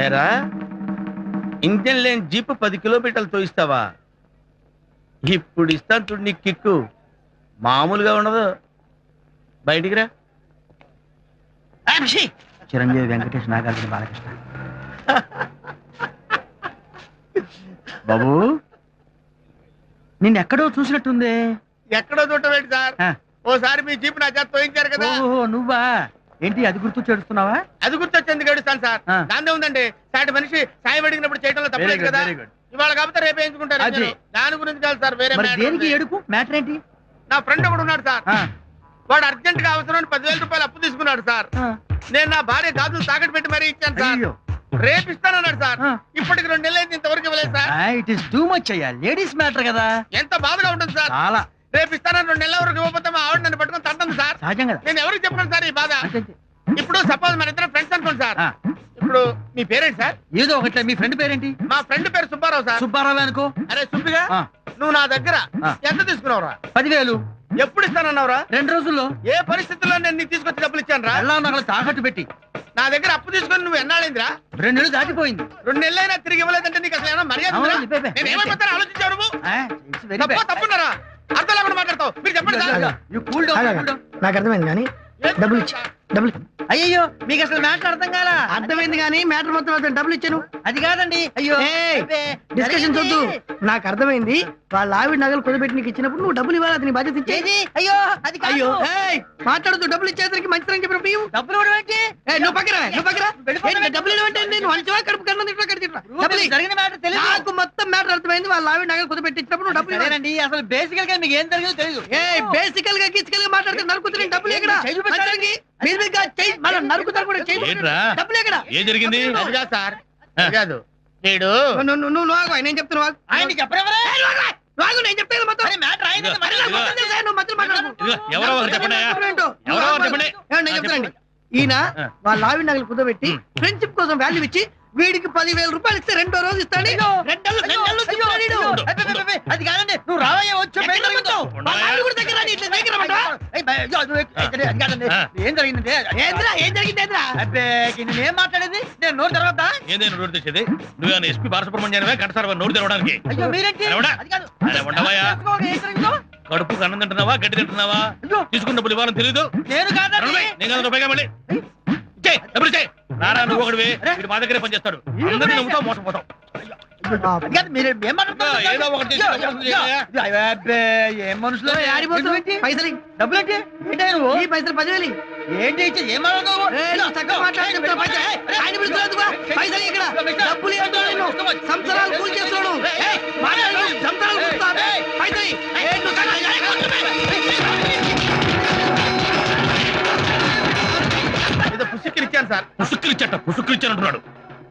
ఏరా ఇంజన్ లేని జీప్ 10 కిలోమీటర్లు తోయిస్తావా? ఇప్పుడు ఇస్తాను చూడు నీ కిక్కు, మామూలుగా ఉండదు. బయటికి రా. చిరంజీవి, వెంకటేష్, నాగార్జున, బాలకృష్ణ. బాబు, నిన్నెక్కడో చూసినట్టుంది. ఎక్కడో చూడటం సార్, ఓసారి మీ జీప్ నా చేత తోయించారు కదా. ఓహో, నువ్వా? ఏంటి అది గుర్తు చేడుస్తున్నావా? అది గుర్తొచ్చేందుకు ఏడుస్తాను సార్. దాందే ఉందండి, సాటి మనిషి సాయం అడిగినప్పుడు చేయడంలో తప్పలేదు కదా. ఇవాళ కాకపోతే రేపు వేయించుకుంటారు. దాని గురించి కాదు సార్, వేరే. దేనికి ఏడుపు? మ్యాటర్ ఏంటి? నా ఫ్రెండ్ ఒకడు ఉన్నాడు సార్, వాడు అర్జెంట్ గా అవసరం 10,000 రూపాయలు అప్పు తీసుకున్నాడు సార్. నేను నా భార్య గాజులు తాకట్టు పెట్టి మరీ ఇచ్చాను సార్. రేపు ఇస్తానన్నాడు సార్. ఇప్పటికి 2 నెలలు అయింది, ఇంతవరకు ఇవ్వలేదు sir. It is too much అయ్యా, లేడీస్ మ్యాటర్ కదా. ఎంత బాధగా ఉంటుంది సార్. చాలా. రేపు ఇస్తానని 2 నెలల వరకు ఇవ్వకపోతే మా ఆవిడ నన్ను పట్టుకొని తంటుంది సార్. సహజం కదా. నేను ఎవరికి చెప్పను సార్ ఈ బాధ. ఇప్పుడు సపోజ్ మన ఇద్దరు ఫ్రెండ్స్ అనుకోండి సార్. ఇప్పుడు మీ పేరేంటి సార్? ఏదో ఒకట్లే. మీ ఫ్రెండ్ పేరేంటి? మా ఫ్రెండ్ పేరు సుబ్బారావు సార్. సుబ్బారావు అనుకో. అరే సుబ్బిగా, నువ్వు నా దగ్గర ఎంత తీసుకున్నావురా? 10,000. ఎప్పుడు ఇస్తానన్నావురా? 2 రోజుల్లో. ఏ పరిస్థితుల్లో నేను నీకు తీసుకొచ్చి డబ్బులు ఇచ్చాను రా? ఎలా నగలు తాకట్టు పెట్టి. నా దగ్గర అప్పు తీసుకొని నువ్వు ఎన్నాళ్ళైందిరా? 2 నెలలు దాటిపోయింది. 2 నెలలైనా తిరిగి ఇవ్వలేదంటే నీకు అసలు ఏమైనా మర్యాద ఉందా? నేను ఏమైపోతాను ఆలోచించావు నువ్వు? తప్పున్నారా? అర్థం లేకుండా మాట్లాడతావు. మీరు చెప్పండి సార్. నాకు అర్థమైంది కానీ డబ్బులు ఇచ్చి అయ్యో, మీకు అసలు మ్యాటర్ అర్థం కాలా? అర్థమైంది కానీ మ్యాటర్ మొత్తం డబ్బులు ఇచ్చాను. అది కాదండి. అయ్యో, డిస్కషన్ వద్దు. నాకు అర్థమైంది. వాళ్ళ ఆవిడ నగలు కుదబెట్టి నీకు ఇచ్చినప్పుడు నువ్వు డబ్బులు ఇవ్వాలి, అతని బాధ్యత ఇచ్చేది. అయ్యో, అది అయ్యో మాట్లాడుతూ డబ్బులు ఇచ్చేసరికి మంచితనం చెప్పిన డబ్బులు నువ్వు పక్కన డబ్బులు నేను మంచివా కడుపు కన్నా నాకు మొత్తం మ్యాటర్ అర్థమైంది. వాళ్ళ ఆవిడ నగలు కుదబెట్టి ఇచ్చినప్పుడు నువ్వు డబ్బులు ఇవ్వాలండి. అసలు బేసికల్ గా మీకు ఏం జరిగిందో తెలియదు. బేసికల్ గా గిసికల్ గా మాట్లాడితే నరుకుతున్న డబ్బులు ఎక్కడ? ఏం జరిగింది సార్? కాదు నేను నేను చెప్తున్నా. ఆయన చెప్పరా? నేను చెప్తాను మొత్తం. నేను చెప్తానండి. ఈయన వాళ్ళ ఆవిడ నగలు కుదబెట్టి ఫ్రెండ్షిప్ కోసం వాల్యూ ఇచ్చి వీడికి 10,000 రూపాయలు ఇస్తే 2వ రోజు ఇస్తాడు. అది కాదండి, నువ్వు రావయ్యా వచ్చు. ఏం జరిగిందంటే ఏం మాట్లాడేది? నేను నోరు తెరవద్దా? ఏదైనా నోరు తెచ్చేది? నువ్వు ఎస్పీ బాలసుబ్రహ్మణ్యానివే గంటసారి నోరు తెరవడానికి? అయ్యో మీరేంటి? కడుపు అన్నం తింటున్నావా, గడ్డి తింటున్నావా? తీసుకున్న డబ్బులు ఇవ్వాలని తెలీదు? నేను కాదు. నేను రూపాయిగా మళ్ళీ డబ్బులు ఇచ్చే. నారా నువ్వు ఒకటివి, వీడు మా దగ్గరే పనిచేస్తాడు. అందరినీ నమ్ముతావు, మోసపోతావు. ఏదో ఒకటి ఏం మనుషులు? పైసలు డబ్బులు ఏంటి? ఈ పైసలు 10,000 ఏంటి ఇచ్చి ఏం పైసలు ఇక్కడ డబ్బులు సంవత్సరాలు కూల్ చేస్తాడు. పుసుక్కిరిచ్చాను సార్. పుసుక్కిరిచ్చానంటున్నాడు.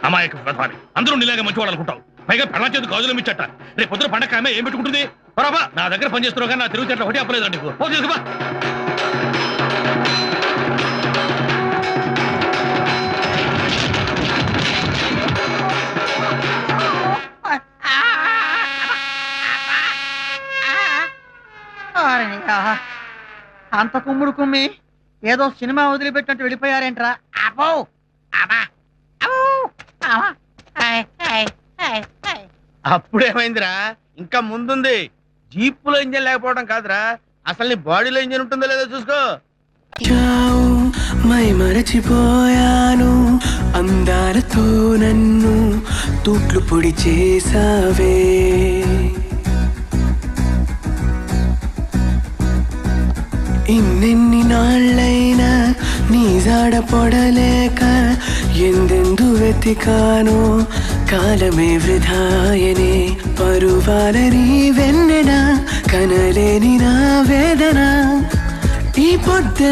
అమాయక ప్రధాని, అందరూ నీలాగా మంచి వాళ్ళు అనుకుంటావు. పైగా పెళ్ళ చేతి గాజులు ఇచ్చట. రేపు పొద్దున పండగ ఆమె ఏం పెట్టుకుంటుంది? బరాబా నా దగ్గర పని చేస్తున్నావు కానీ నా తిరుగు చెట్ల ఒకటి అప్పలేదండి. తీసుకుపా. అంత కుమ్ముడు కుమ్మి ఏదో సినిమా వదిలిపెట్టినట్టు వెళ్ళిపోయారేంట్రా? అప్పుడేమైందిరా? ఇంకా ముందుంది. జీపులో ఇంజన్ లేకపోవడం కాదురా, అసలు నీ బాడీలో ఇంజన్ ఉంటుందో లేదో చూసుకో. మై మరచిపోయాను, అందాలతో నన్ను తూట్లు పొడి చేసావే. ఇన్నెన్ని నాళ్ళైనా నీ జాడ పొడలేక ఎందెందు వెతికానో కాలమే వృధాయనే. పరువాలని వెన్నెన కనలేని నా వేదన ఈ పొద్దు